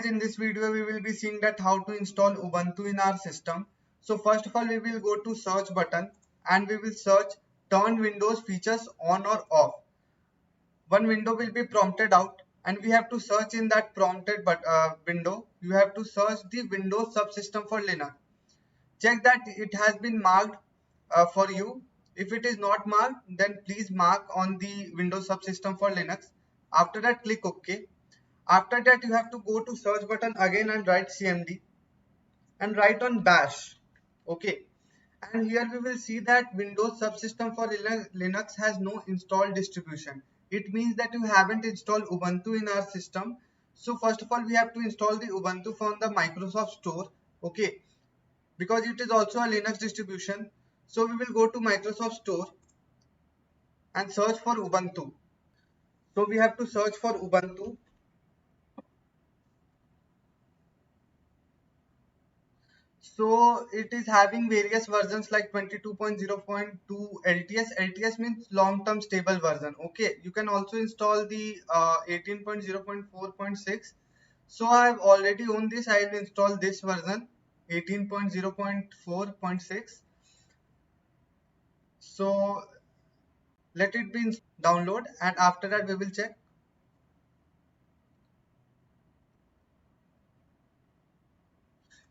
guys, in this video we will be seeing that how to install Ubuntu in our system. So first of all we will go to search button and we will search turn Windows features on or off. One window will be prompted out and we have to search in that prompted window. You have to search the Windows Subsystem for Linux. Check that it has been marked for you. If it is not marked, then please mark on the Windows Subsystem for Linux. After that, click OK. After that, you have to go to search button again and write CMD and write on bash. Okay. And here we will see that Windows Subsystem for Linux has no installed distribution. It means that you haven't installed Ubuntu in our system. So first of all, we have to install the Ubuntu from the Microsoft Store. Okay. Because it is also a Linux distribution. So we will go to Microsoft Store and search for Ubuntu. So we have to search for Ubuntu. So it is having various versions like 22.0.2 LTS. LTS means long-term stable version. Okay, you can also install the 18.0.4.6. So I have already owned this. I will install this version 18.0.4.6. So let it be download and after that we will check.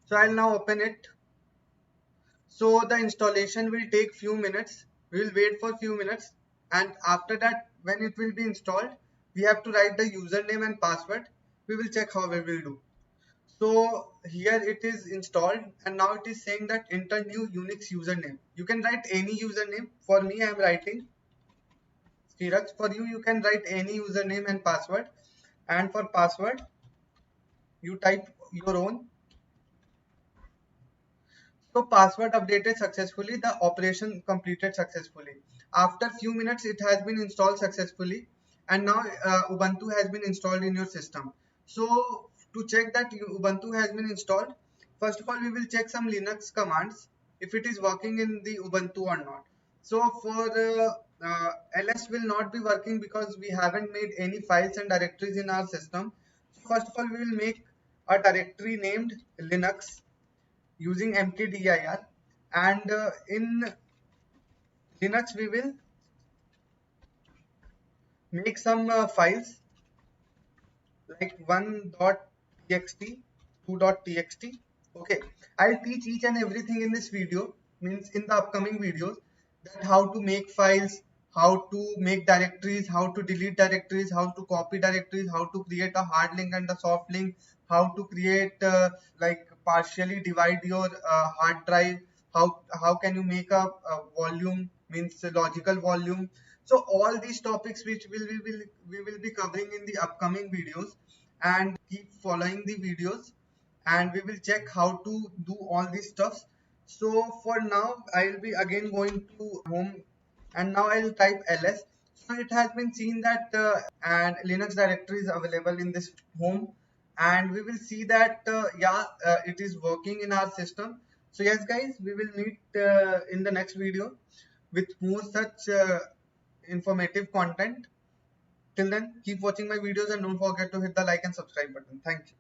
So I'll now open it. So the installation will take few minutes. We will wait for few minutes and after that when it will be installed, we have to write the username and password. We will check how we will do. So here it is installed and now it is saying that enter new Unix username. You can write any username. For me I am writing Sriraj. For you, you can write any username and password. And for password, you type your own. So password updated successfully, the operation completed successfully. After few minutes, it has been installed successfully and now Ubuntu has been installed in your system. So to check that Ubuntu has been installed, first of all, we will check some Linux commands if it is working in the Ubuntu or not. So for ls will not be working because we haven't made any files and directories in our system. So first of all, we will make a directory named Linux using mkdir and in Linux we will make some files like 1.txt 2.txt. Okay, I'll teach each and everything in this video, means in the upcoming videos, that how to make files, how to make directories, how to delete directories, how to copy directories, how to create a hard link and a soft link, how to create like partially divide your hard drive, how can you make a volume, means a logical volume. So all these topics which we will be covering in the upcoming videos, and keep following the videos and we will check how to do all these stuffs. So for now I will be again going to home and now I will type ls. So it has been seen that and Linux directory is available in this home and we will see that it is working in our system. So yes guys, we will meet in the next video with more such informative content. Till then, keep watching my videos and don't forget to hit the like and subscribe button. Thank you.